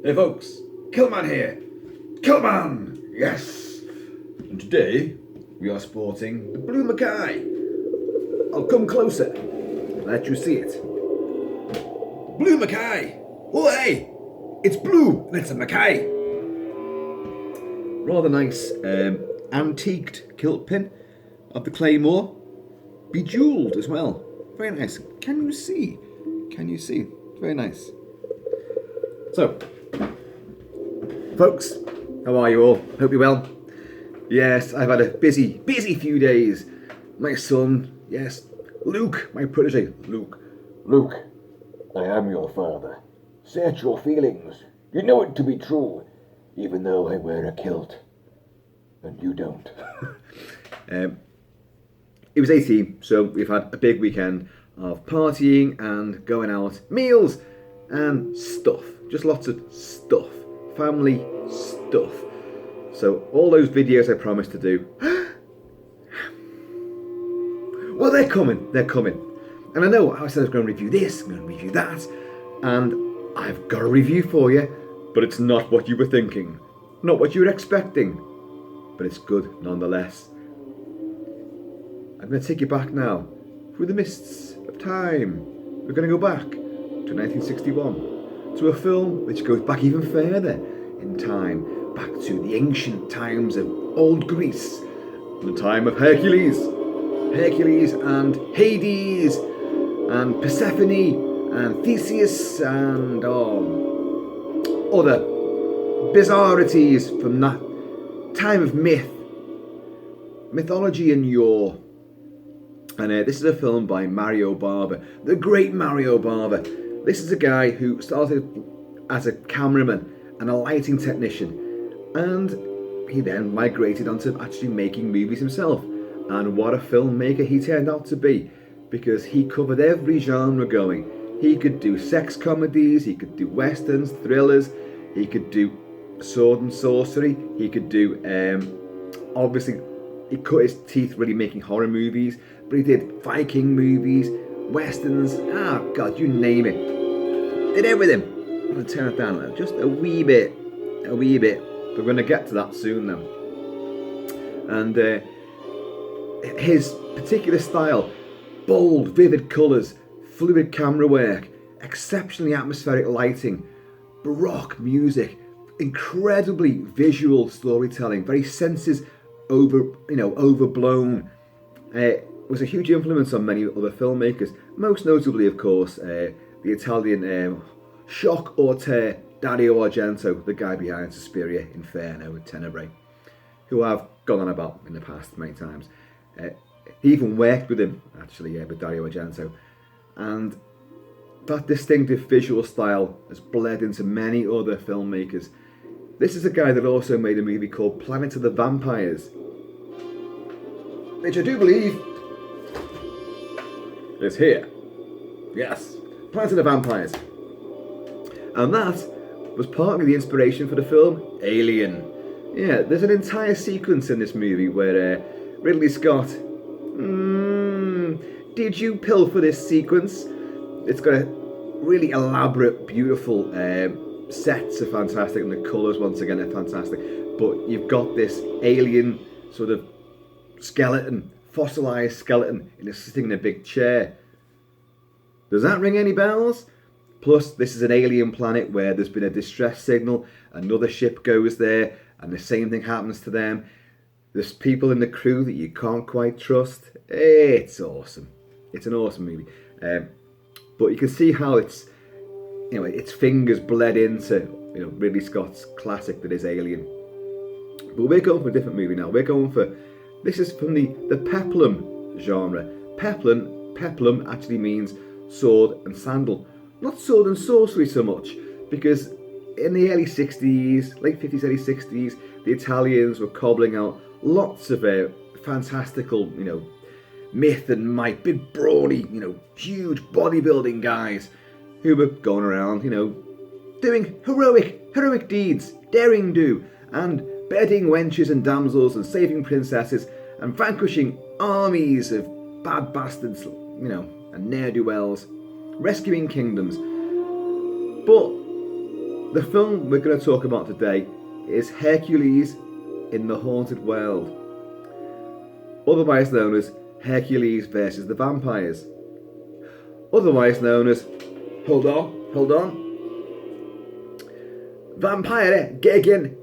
Hey folks, Kilt-Man here. Kilt-Man, yes. And today we are sporting the blue Mackay. I'll come closer, let you see it. Blue Mackay. Oh hey, it's blue and it's a Mackay. Rather nice antiqued kilt pin of the claymore, bejeweled as well. Very nice. Can you see? Can you see? Very nice. So, folks, how are you all? Hope you're well. Yes, I've had a busy few days. My son, yes, Luke, my protege. Luke, I am your father. Search your feelings. You know it to be true, even though I wear a kilt. And you don't. He was 18, so we've had a big weekend of partying and going out, meals and stuff. Just lots of stuff. Family stuff. So all those videos I promised to do, well, they're coming. And I know I said I was going to review this, I'm going to review that, and I've got a review for you, but it's not what you were thinking, not what you were expecting, but it's good nonetheless. I'm going to take you back now through the mists of time. We're going to go back to 1961, to a film which goes back even further in time, back to the ancient times of old Greece, the time of Hercules and Hades and Persephone and Theseus and other bizarrities from that time of mythology and yore. And this is a film by Mario Bava, the great Mario Bava. This is a guy who started as a cameraman and a lighting technician, and he then migrated onto actually making movies himself. And what a filmmaker he turned out to be, because he covered every genre going. He could do sex comedies, he could do westerns, thrillers, he could do sword and sorcery, he could do, obviously, he cut his teeth really making horror movies, but he did Viking movies, westerns, God, you name it. Did everything. I'm going to turn it down just a wee bit. We're going to get to that soon now. And his particular style, bold, vivid colours, fluid camera work, exceptionally atmospheric lighting, baroque music, incredibly visual storytelling, very senses overblown. Was a huge influence on many other filmmakers, most notably, of course, the Italian shock auteur Dario Argento, the guy behind Suspiria, Inferno and Tenebrae, who I've gone on about in the past many times. He even worked with him, actually, with Dario Argento, and that distinctive visual style has bled into many other filmmakers. This is a guy that also made a movie called Planet of the Vampires, which I do believe is here. Yes, Planet of the Vampires. And that was partly the inspiration for the film Alien. Yeah, there's an entire sequence in this movie where Ridley Scott, did you pilfer this sequence? It's got a really elaborate, beautiful sets are fantastic, and the colours once again are fantastic. But you've got this alien sort of skeleton, fossilised skeleton, sitting in a big chair. Does that ring any bells? Plus, this is an alien planet where there's been a distress signal, another ship goes there, and the same thing happens to them. There's people in the crew that you can't quite trust. It's awesome. It's an awesome movie. But you can see how its fingers bled into Ridley Scott's classic that is Alien. But we're going for a different movie now. This is from the peplum genre. Peplum actually means sword and sandal. Not sword and sorcery so much, because in the early 60s, late 50s, early 60s, the Italians were cobbling out lots of fantastical, myth and might, big brawny, huge bodybuilding guys who were going around, doing heroic deeds, daring do, and bedding wenches and damsels and saving princesses and vanquishing armies of bad bastards, and ne'er-do-wells, rescuing kingdoms. But the film we're going to talk about today is Hercules in the Haunted World, otherwise known as Hercules versus the Vampires, otherwise known as, hold on, Vampire gegen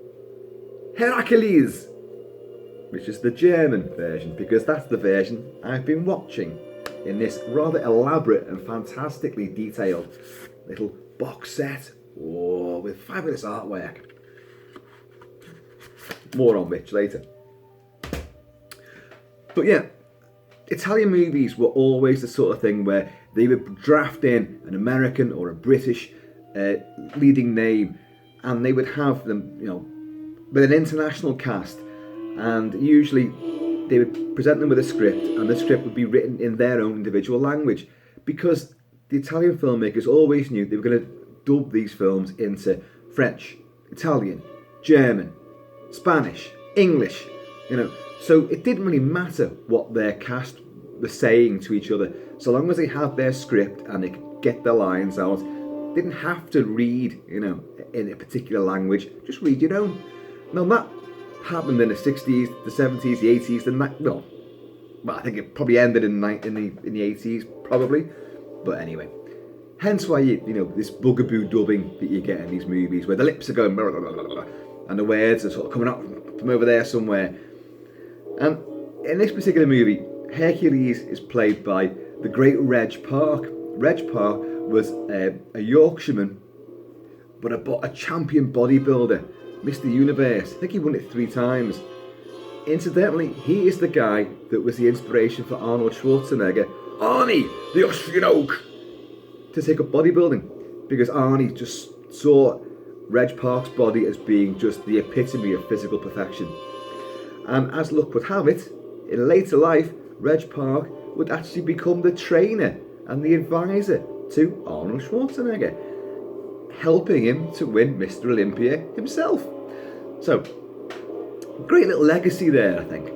Hercules, which is the German version, because that's the version I've been watching in this rather elaborate and fantastically detailed little box set, with fabulous artwork. More on which later. But yeah, Italian movies were always the sort of thing where they would draft in an American or a British leading name, and they would have them, with an international cast, and usually they would present them with a script, and the script would be written in their own individual language, because the Italian filmmakers always knew they were going to dub these films into French, Italian, German, Spanish, English, so it didn't really matter what their cast were saying to each other, so long as they had their script and they could get their lines out. Didn't have to read, in a particular language, just read your own. Now that happened in the 60s, the 70s, the 80s, I think it probably ended in the 80s, probably, but anyway. Hence why this bugaboo dubbing that you get in these movies, where the lips are going blah, blah, blah, blah, blah, and the words are sort of coming out from over there somewhere. And in this particular movie, Hercules is played by the great Reg Parke. Reg Parke was a Yorkshireman, but a champion bodybuilder, Mr. Universe. I think he won it 3 times. Incidentally, he is the guy that was the inspiration for Arnold Schwarzenegger, Arnie, the Austrian oak, to take up bodybuilding, because Arnie just saw Reg Parke's body as being just the epitome of physical perfection. And as luck would have it, in later life, Reg Parke would actually become the trainer and the advisor to Arnold Schwarzenegger, helping him to win Mr. Olympia himself. So, great little legacy there, I think.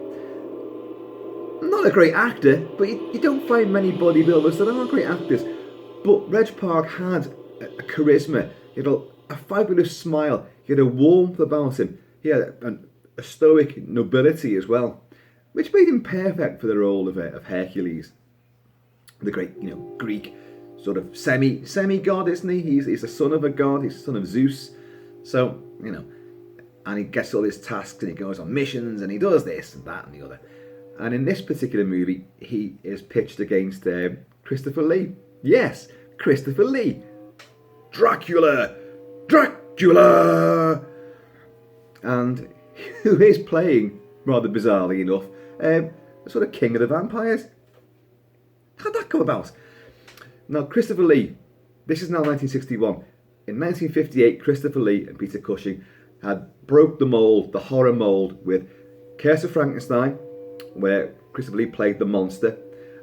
Not a great actor, but you don't find many bodybuilders that are great actors. But Reg Parke had a charisma, he had a fabulous smile, he had a warmth about him, he had a stoic nobility as well, which made him perfect for the role of Hercules, the great, Greek sort of semi-god, isn't he? He's the son of a god, he's the son of Zeus, so, and he gets all his tasks and he goes on missions and he does this and that and the other. And in this particular movie, he is pitched against Christopher Lee. Yes, Christopher Lee. Dracula! And who is playing, rather bizarrely enough, a sort of king of the vampires. How'd that come about? Now, Christopher Lee, this is now 1961. In 1958, Christopher Lee and Peter Cushing had broke the mould, the horror mould, with Curse of Frankenstein, where Christopher Lee played the monster,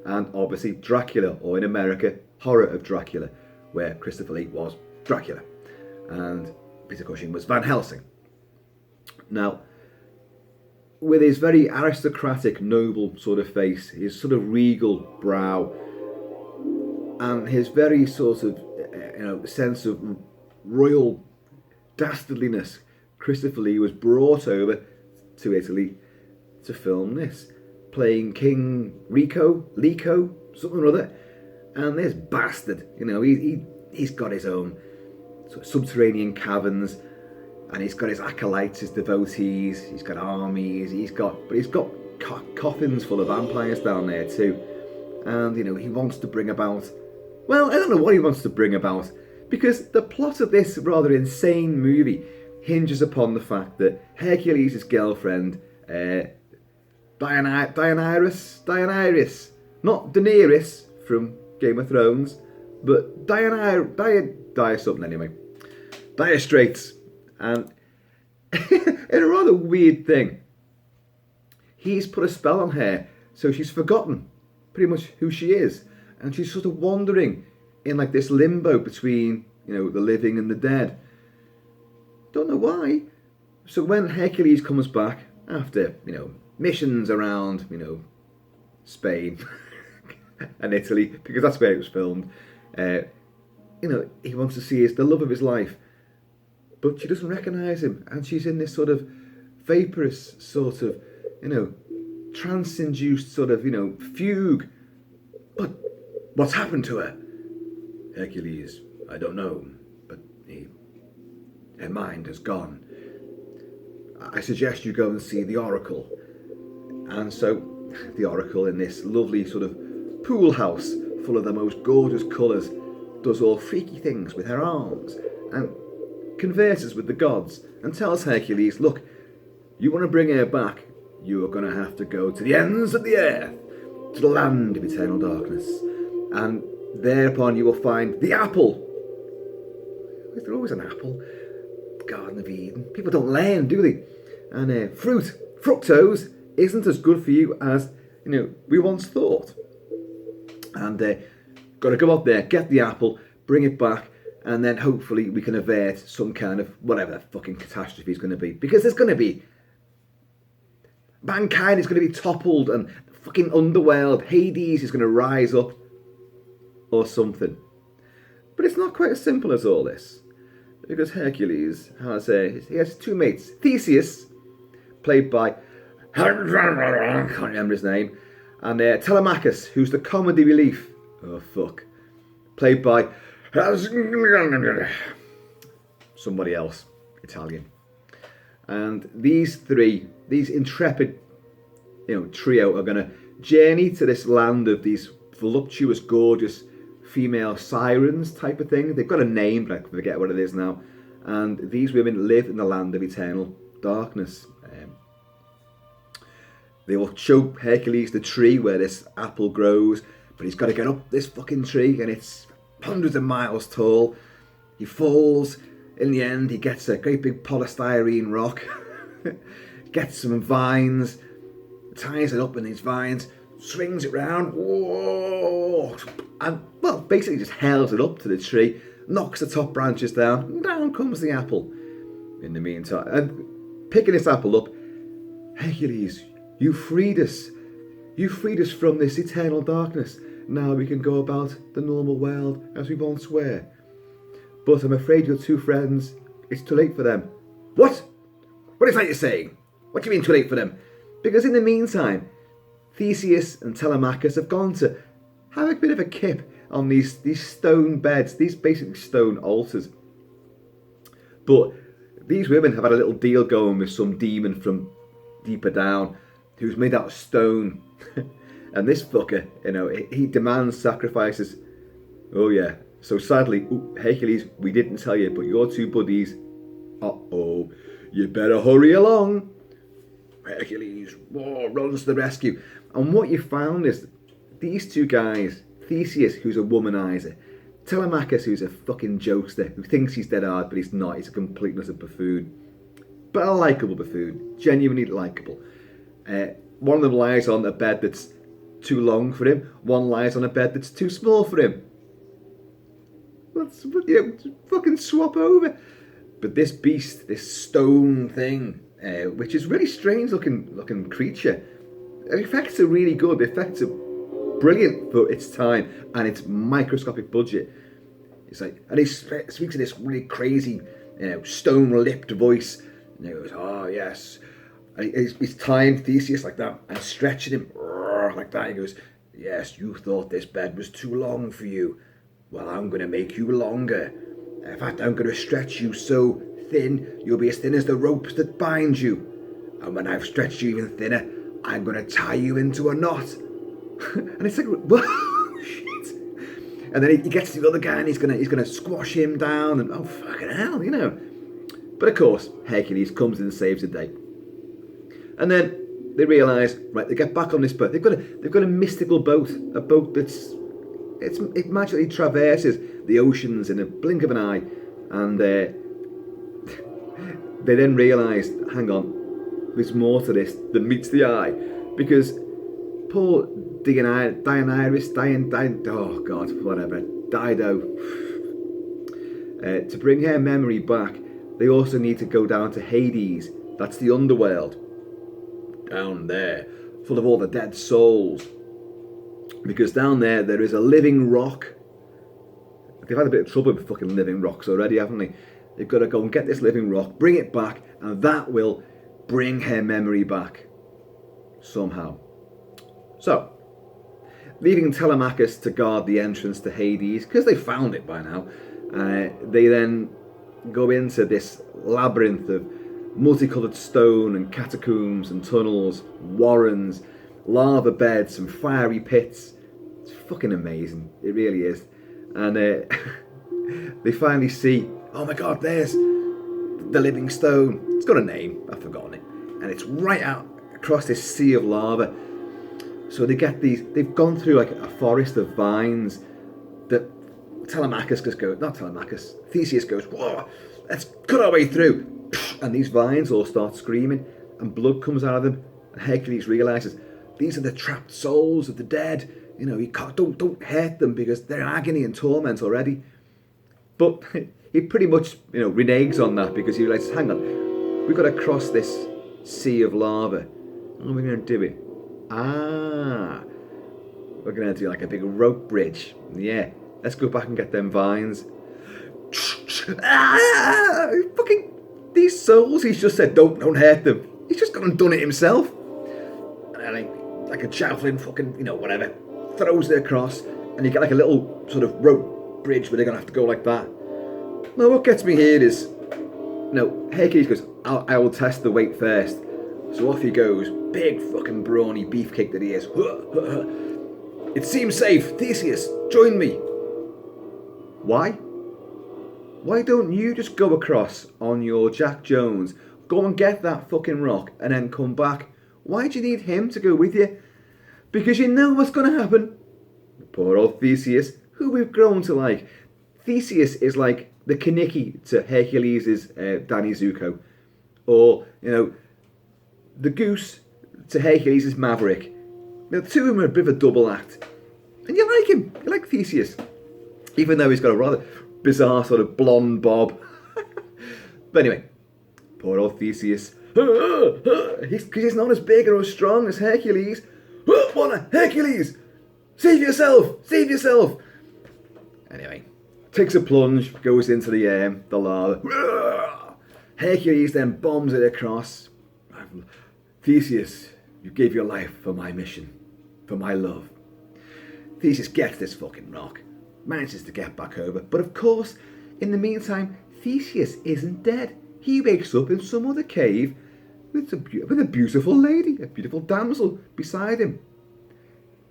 and obviously Dracula, or in America, Horror of Dracula, where Christopher Lee was Dracula, and Peter Cushing was Van Helsing. Now, with his very aristocratic, noble sort of face, his sort of regal brow, and his very sort of, sense of royal dastardliness, Christopher Lee was brought over to Italy to film this, playing King Lico, something or other. And this bastard, he's got his own sort of subterranean caverns, and he's got his acolytes, his devotees, he's got armies, he's got coffins full of vampires down there too. And, he wants to bring about, well, I don't know what he wants to bring about, because the plot of this rather insane movie hinges upon the fact that Hercules' girlfriend, Dionysus, not Daenerys from Game of Thrones, but Dire something anyway. Dire Straits. And in a rather weird thing, he's put a spell on her, so she's forgotten pretty much who she is. And she's sort of wandering in like this limbo between, the living and the dead. Don't know why. So when Hercules comes back after, missions around, Spain and Italy, because that's where it was filmed, he wants to see the love of his life. but she doesn't recognise him, and she's in this sort of vaporous sort of, trance-induced sort of, fugue. But what's happened to her? Hercules, I don't know, but her mind has gone. I suggest you go and see the Oracle. And so the Oracle, in this lovely sort of pool house full of the most gorgeous colours, does all freaky things with her arms and converses with the gods and tells Hercules, look, you want to bring her back, you are going to have to go to the ends of the earth, to the land of eternal darkness, and thereupon you will find the apple. Is there always an apple? Garden of Eden. People don't learn, do they? And fructose, isn't as good for you as we once thought. And got to go out there, get the apple, bring it back, and then hopefully we can avert some kind of whatever the fucking catastrophe is going to be. Because there's going to be mankind is going to be toppled, and fucking underworld, Hades, is going to rise up, or something. But it's not quite as simple as all this, because Hercules has two mates, Theseus, played by I can't remember his name, and Telemachus, who's the comedy relief. Oh fuck, played by somebody else, Italian. And these intrepid, trio are going to journey to this land of these voluptuous, gorgeous female sirens type of thing. They've got a name, but I forget what it is now. And these women live in the land of eternal darkness. They will show Hercules the tree where this apple grows, but he's got to get up this fucking tree, and it's hundreds of miles tall. He falls. In the end, he gets a great big polystyrene rock, gets some vines, ties it up in these vines, swings it round, whoa, and, well, basically just held it up to the tree, knocks the top branches down, and down comes the apple. In the meantime, and picking this apple up, Hercules, you freed us. You freed us from this eternal darkness. Now we can go about the normal world as we once were. But I'm afraid your two friends, it's too late for them. What? What is that you're saying? What do you mean too late for them? Because in the meantime, Theseus and Telemachus have gone to have a bit of a kip on these stone beds, these basically stone altars. But these women have had a little deal going with some demon from deeper down who's made out of stone. And this fucker, he demands sacrifices. Oh yeah. So sadly, Hercules, we didn't tell you, but your two buddies, uh-oh, you better hurry along. Hercules runs to the rescue. And what you found is these two guys, Theseus, who's a womanizer, Telemachus, who's a fucking jokester, who thinks he's dead hard, but he's not. He's a complete and utter buffoon. But a likeable buffoon. Genuinely likeable. One of them lies on a bed that's too long for him. One lies on a bed that's too small for him. Let's fucking swap over. But this beast, this stone thing, which is really strange looking creature, the effects are really good. The effects are brilliant for its time and its microscopic budget. It's like, and he speaks in this really crazy, stone-lipped voice. And he goes, "Oh yes," and he's tying Theseus like that and stretching him like that. He goes, "Yes, you thought this bed was too long for you. Well, I'm going to make you longer. In fact, I'm going to stretch you so thin, you'll be as thin as the ropes that bind you. And when I've stretched you even thinner, I'm going to tie you into a knot." And it's like, whoa, shit. And then he gets to the other guy and he's going to squash him down. And oh, fucking hell, But of course, Hercules comes in and saves the day. And then they realise, right, they get back on this boat. They've got a mystical boat, a boat it magically traverses the oceans in a blink of an eye, and they then realise, hang on, there's more to this than meets the eye, because poor Dido, to bring her memory back, they also need to go down to Hades. That's the underworld, down there, full of all the dead souls. Because down there is a living rock. They've had a bit of trouble with fucking living rocks already, haven't they? They've got to go and get this living rock, bring it back, and that will bring her memory back somehow. So, leaving Telemachus to guard the entrance to Hades, because they found it by now, they then go into this labyrinth of multicoloured stone and catacombs and tunnels, warrens, lava beds and fiery pits. It's fucking amazing. It really is. And they finally see, oh my god, there's the living stone. It's got a name, I've forgotten it. And it's right out across this sea of lava. So they get these, they've gone through like a forest of vines that Theseus goes, whoa, let's cut our way through. And these vines all start screaming and blood comes out of them. And Hercules realises these are the trapped souls of the dead. You know, you can't, don't hurt them because they're in agony and torment already. But he pretty much, reneges on that because he realises, hang on, we've got to cross this sea of lava. How are we going to do it? We're going to do like a big rope bridge. Yeah, let's go back and get them vines. Fucking these souls, he's just said, don't hurt them. He's just gone and done it himself. And like a javelin, fucking, whatever, throws it across, and you get like a little sort of rope bridge where they're going to have to go like that. Now, what gets me here is, Hercules goes, I will test the weight first. So off he goes, big fucking brawny beefcake that he is. It seems safe. Theseus, join me. Why? Why don't you just go across on your Jack Jones, go and get that fucking rock, and then come back? Why do you need him to go with you? Because you know what's going to happen. Poor old Theseus, who we've grown to like. Theseus is like the Kaneki to Hercules' Danny Zuko. Or, the Goose to Hercules' Maverick. Now, the two of them are a bit of a double act. And you like him. You like Theseus. Even though he's got a rather bizarre sort of blonde bob. But anyway, poor old Theseus. He's not as big or as strong as Hercules. Hercules! Save yourself! Save yourself! Anyway, takes a plunge, goes into the lava. Hercules then bombs it across. Theseus, you gave your life for my mission, for my love. Theseus gets this fucking rock, manages to get back over, but of course, in the meantime, Theseus isn't dead. He wakes up in some other cave with a beautiful lady, a beautiful damsel beside him,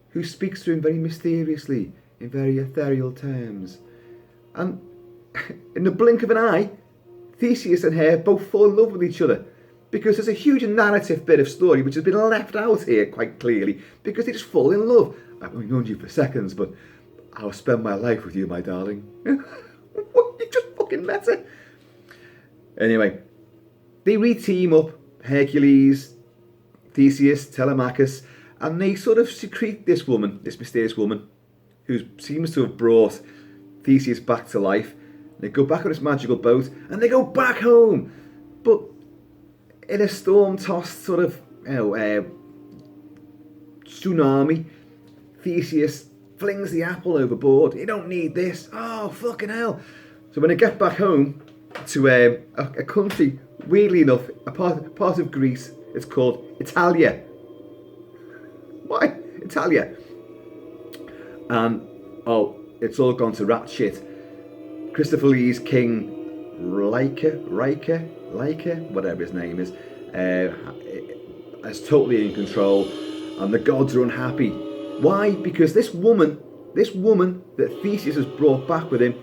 who speaks to him very mysteriously, in very ethereal terms. And in the blink of an eye, Theseus and her both fall in love with each other, because there's a huge narrative bit of story which has been left out here quite clearly, because they just fall in love. I've only known you for seconds, but I'll spend my life with you, my darling. You just fucking met her. Anyway, they re-team up, Hercules, Theseus, Telemachus, and they sort of secrete this woman, this mysterious woman, who seems to have brought Theseus back to life. They go back on this magical boat, and they go back home. But in a storm-tossed sort of, tsunami, Theseus flings the apple overboard. You don't need this. Oh, fucking hell. So when they get back home to a country, weirdly enough, a part of Greece, it's called Italia. Why? Italia. And, it's all gone to rat shit. Christopher Lee's king, Riker, whatever his name is totally in control, and the gods are unhappy. Why? Because this woman that Theseus has brought back with him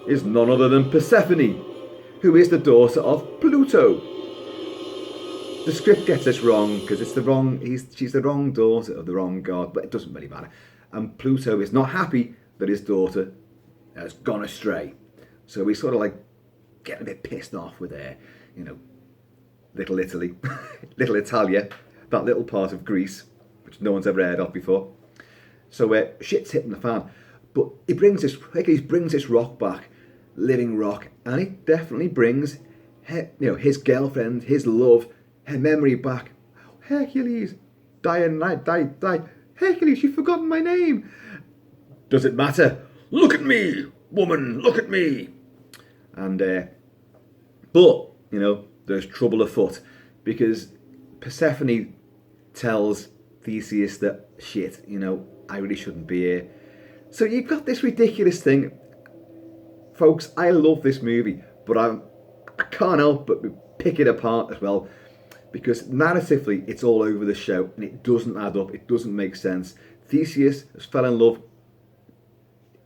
is none other than Persephone, who is the daughter of Pluto. The script gets this wrong because she's the wrong daughter of the wrong god, but it doesn't really matter. And Pluto is not happy that his daughter has gone astray, so he's sort of like getting a bit pissed off with her, little Italy, little Italia, that little part of Greece, which no one's ever heard of before. So shit's hitting the fan. But Hercules brings this rock back, living rock, and it definitely brings his girlfriend, his love, her memory back. Hercules, die. Hercules, you've forgotten my name. Does it matter? Look at me, woman, look at me. And But, you know, there's trouble afoot, because Persephone tells Theseus that, shit, you know, I really shouldn't be here. So you've got this ridiculous thing. Folks, I love this movie, but I can't help but pick it apart as well, because narratively it's all over the show and it doesn't add up, it doesn't make sense. Theseus has fell in love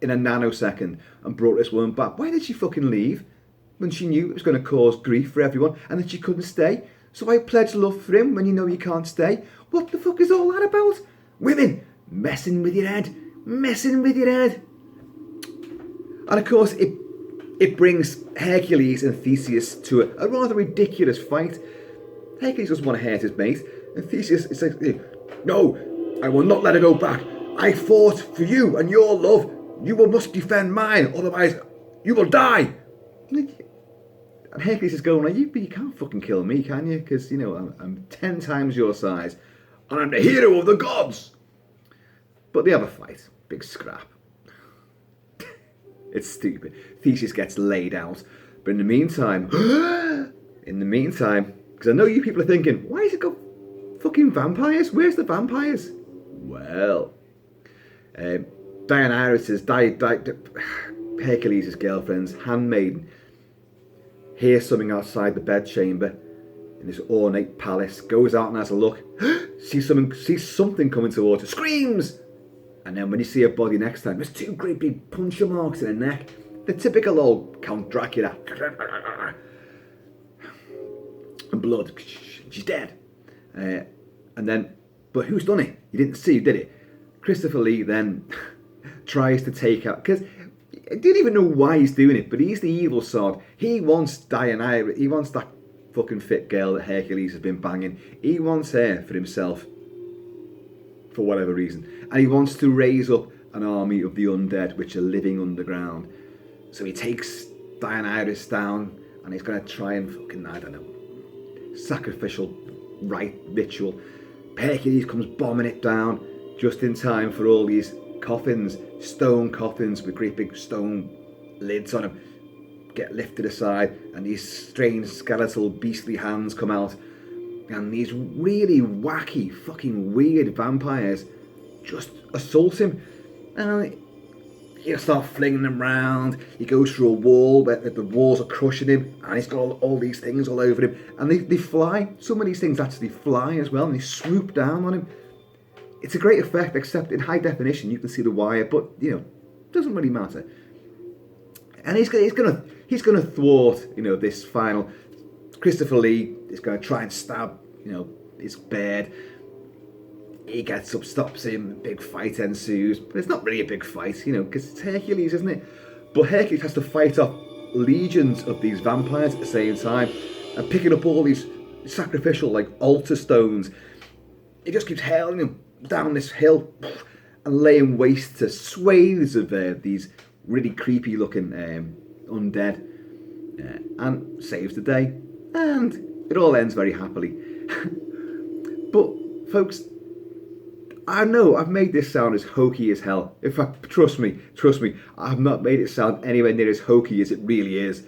in a nanosecond and brought this woman back. Why did she fucking leave when she knew it was going to cause grief for everyone and that she couldn't stay? So I pledge love for him when you know you can't stay. What the fuck is all that about? Women, messing with your head. Messing with your head. And of course, it brings Hercules and Theseus to a rather ridiculous fight. Hercules doesn't want to hurt his mate, and Theseus is like, no, I will not let her go back. I fought for you and your love. You must defend mine, otherwise you will die. And Hercules is going, but you can't fucking kill me, can you? Because, you know, I'm 10 times your size, and I'm the hero of the gods. But they have a fight. Big scrap. It's stupid. Theseus gets laid out. But in the meantime, because I know you people are thinking, why has it got fucking vampires? Where's the vampires? Well, Dionysus, Hercules' girlfriend's handmaiden, hears something outside the bedchamber in this ornate palace, goes out and has a look, sees something coming towards her, screams! And then when you see her body next time, there's 2 great big puncture marks in her neck. The typical old Count Dracula. And blood. She's dead. But who's done it? You didn't see, did it? Christopher Lee then tries to take out, because I didn't even know why he's doing it, but he's the evil sod. He wants Dionysus, he wants that fucking fit girl that Hercules has been banging. He wants her for himself, for whatever reason. And he wants to raise up an army of the undead which are living underground. So he takes Dionysus down and he's going to try and fucking, I don't know, sacrificial ritual. Hercules comes bombing it down just in time for all these coffins, stone coffins with great big stone lids on them, get lifted aside, and these strange skeletal beastly hands come out, and these really wacky fucking weird vampires just assault him, and he'll start flinging them round. He goes through a wall where the walls are crushing him, and he's got all these things all over him, and they fly. Some of these things actually fly as well, and they swoop down on him. It's a great effect, except in high definition you can see the wire, but you know, it doesn't really matter. And he's gonna thwart, you know, this final. Christopher Lee is going to try and stab, you know, his bird. He gets up, stops him, big fight ensues, but it's not really a big fight, you know, because it's Hercules, isn't it? But Hercules has to fight off legions of these vampires at the same time, and picking up all these sacrificial, like, altar stones. He just keeps hurling them down this hill and laying waste to swathes of these really creepy looking undead, and saves the day, and it all ends very happily. But folks, I know I've made this sound as hokey as hell. In fact, trust me, I've not made it sound anywhere near as hokey as it really is.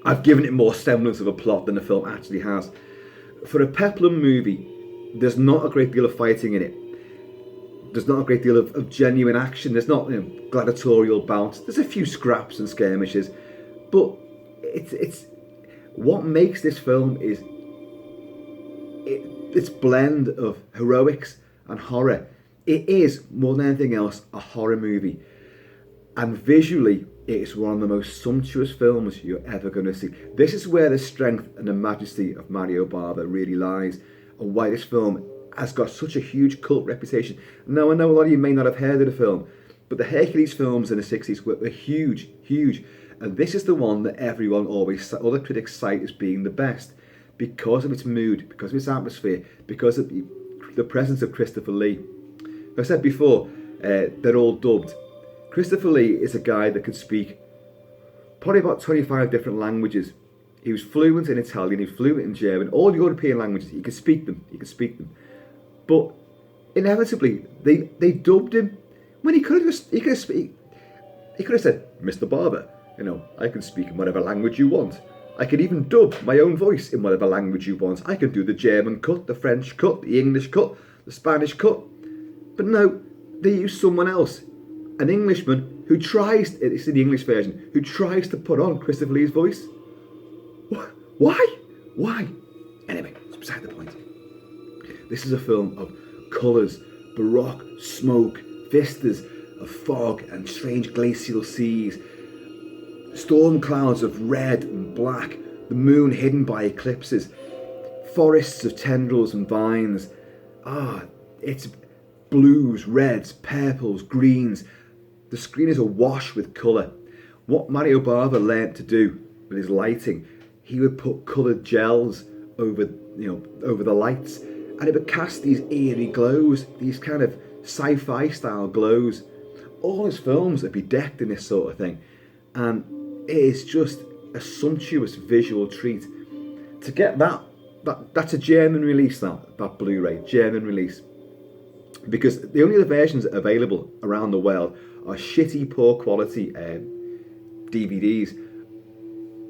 I've given it more semblance of a plot than the film actually has. For a peplum movie, there's not a great deal of fighting in it. There's not a great deal of genuine action. There's not, you know, gladiatorial bouts. There's a few scraps and skirmishes, but it's what makes this film is its blend of heroics and horror. It is, more than anything else, a horror movie, and visually it's one of the most sumptuous films you're ever going to see. This is where the strength and the majesty of Mario Bava really lies, and why this film has got such a huge cult reputation. Now, I know a lot of you may not have heard of the film, but the Hercules films in the 60s were huge, and this is the one that all the critics cite as being the best, because of its mood, because of its atmosphere, because of the presence of Christopher Lee. I said before, they're all dubbed. Christopher Lee is a guy that could speak probably about 25 different languages. He was fluent in Italian, he was fluent in German, all the European languages, he could speak them. But inevitably, they dubbed him when he could have said, Mr. Barber, you know, I can speak in whatever language you want. I can even dub my own voice in whatever language you want. I can do the German cut, the French cut, the English cut, the Spanish cut. But no, they use someone else. An Englishman who tries, it's in the English version, who tries to put on Christopher Lee's voice. Why? Why? Anyway, it's beside the point. This is a film of colours, baroque, smoke, vistas of fog and strange glacial seas, storm clouds of red and black, the moon hidden by eclipses, forests of tendrils and vines. It's blues, reds, purples, greens. The screen is awash with colour. What Mario Bava learnt to do with his lighting, he would put coloured gels over the lights, and it would cast these eerie glows, these kind of sci-fi style glows. All his films would be decked in this sort of thing, and it is just a sumptuous visual treat. To get that's a German release, that Blu-ray, German release. Because the only other versions available around the world are shitty, poor quality DVDs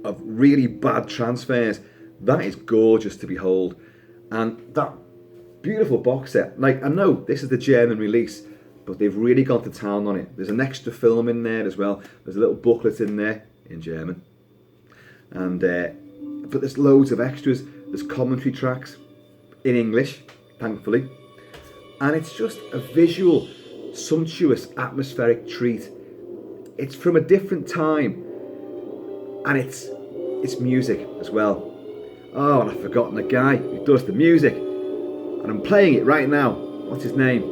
of really bad transfers. That is gorgeous to behold. And that beautiful box set, like, I know this is the German release, but they've really gone to town on it. There's an extra film in there as well. There's a little booklet in there in German. And but there's loads of extras. There's commentary tracks in English, thankfully. And it's just a visual, sumptuous, atmospheric treat. It's from a different time. And it's music as well. Oh, and I've forgotten the guy who does the music. And I'm playing it right now. What's his name?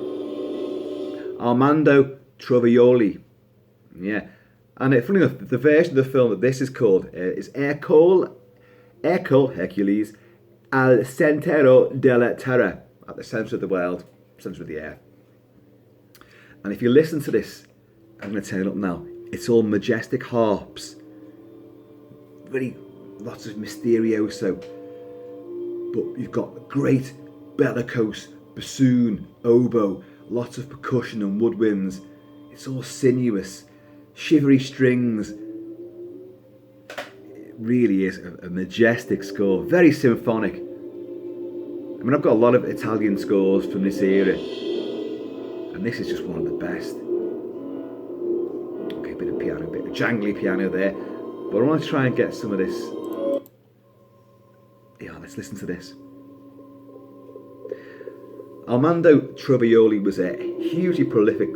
Armando Trovioli. Yeah. And funny enough, the version of the film that this is called is Hercules al centro della terra, at the centre of the world, centre of the earth. And if you listen to this, I'm going to turn it up now. It's all majestic harps, really lots of mysterioso, but you've got great bellicose bassoon, oboe, lots of percussion and woodwinds. It's all sinuous, shivery strings. It really is a majestic score, very symphonic. I mean, I've got a lot of Italian scores from this era, and this is just one of the best. Okay, a bit of piano, a bit of jangly piano there, but I want to try and get some of this. Yeah, let's listen to this. Armando Trovioli was a hugely prolific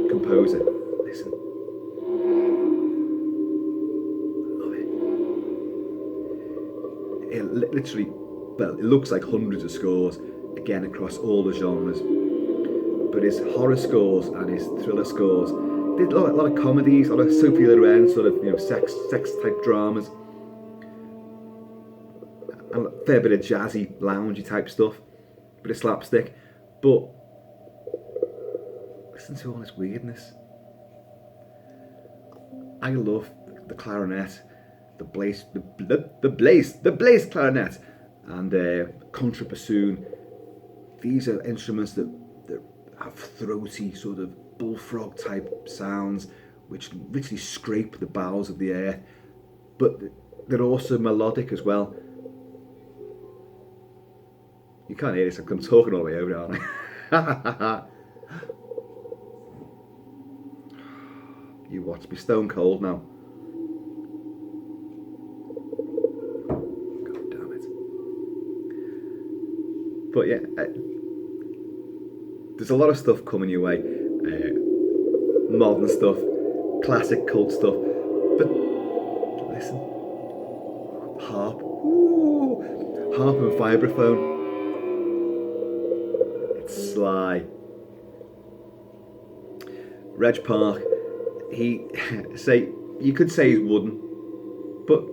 composer. Listen. Love it. It literally, well, it looks like hundreds of scores, again across all the genres. But his horror scores and his thriller scores, did a lot of comedies, a lot of Sophie Loren sort of, sex type dramas, and a fair bit of jazzy, loungy type stuff, bit of slapstick. But listen to all this weirdness. I love the clarinet, the blaze clarinet, and contrabassoon. These are instruments that have throaty sort of bullfrog type sounds, which literally scrape the bowels of the earth, but they're also melodic as well. You can't hear this, I'm talking all the way over it, aren't I? You watch me stone cold now. God damn it. But yeah, there's a lot of stuff coming your way. Modern stuff, classic cult stuff. But listen. Harp. Ooh. Harp and vibraphone. It's sly. Reg Parke, you could say he's wooden, but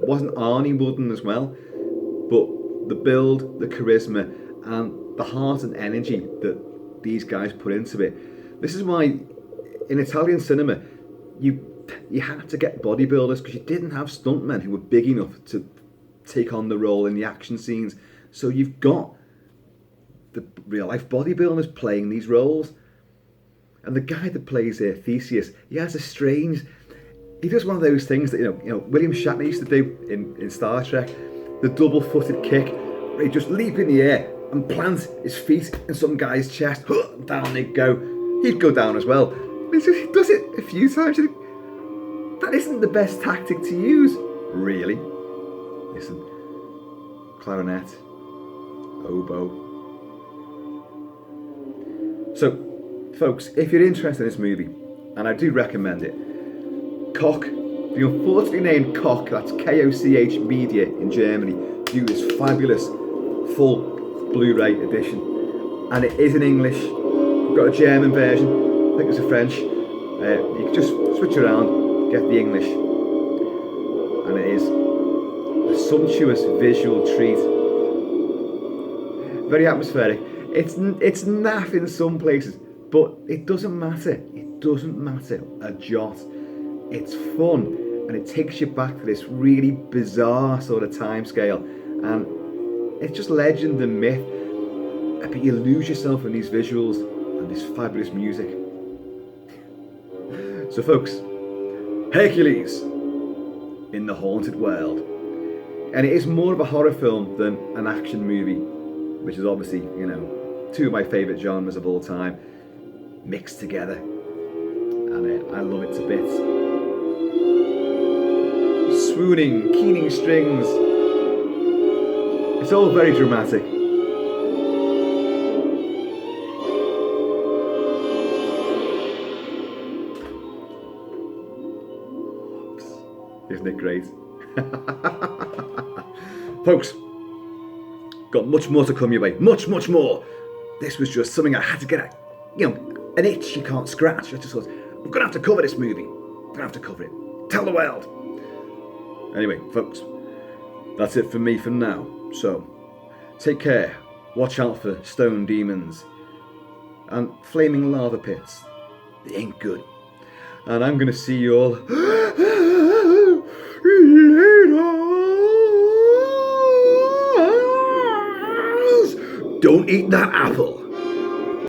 wasn't Arnie wooden as well? But the build, the charisma, and the heart and energy that these guys put into it. This is why in Italian cinema you had to get bodybuilders, because you didn't have stuntmen who were big enough to take on the role in the action scenes. So you've got the real life bodybuilders playing these roles. And the guy that plays Theseus, he has a strange he does one of those things that William Shatner used to do in Star Trek, the double-footed kick, where he just leap in the air and plant his feet in some guy's chest. Down they go. He'd go down as well. He does it a few times. You think, that isn't the best tactic to use, really. Listen, clarinet, oboe. So, folks, if you're interested in this movie, and I do recommend it, Koch, the unfortunately named Koch, that's Koch Media in Germany, do this fabulous full Blu-ray edition, and it is in English. We've got a German version, I think it's a French. You can just switch around, get the English, and it is a sumptuous visual treat. Very atmospheric. It's naff in some places, but it doesn't matter. It doesn't matter a jot. It's fun, and it takes you back to this really bizarre sort of time scale, and it's just legend and myth, but you lose yourself in these visuals and this fabulous music. So folks, Hercules in the Haunted World, and it is more of a horror film than an action movie, which is obviously, two of my favourite genres of all time mixed together, and I love it to bits. Swooning, keening strings, it's all very dramatic. Isn't it great? Folks, got much more to come your way, much more. This was just something I had to get at, an itch you can't scratch. I just thought, I'm gonna have to cover this movie. I'm gonna have to cover it. Tell the world. Anyway, folks, that's it for me for now. So, take care. Watch out for stone demons and flaming lava pits. They ain't good. And I'm gonna see you all later. Don't eat that apple.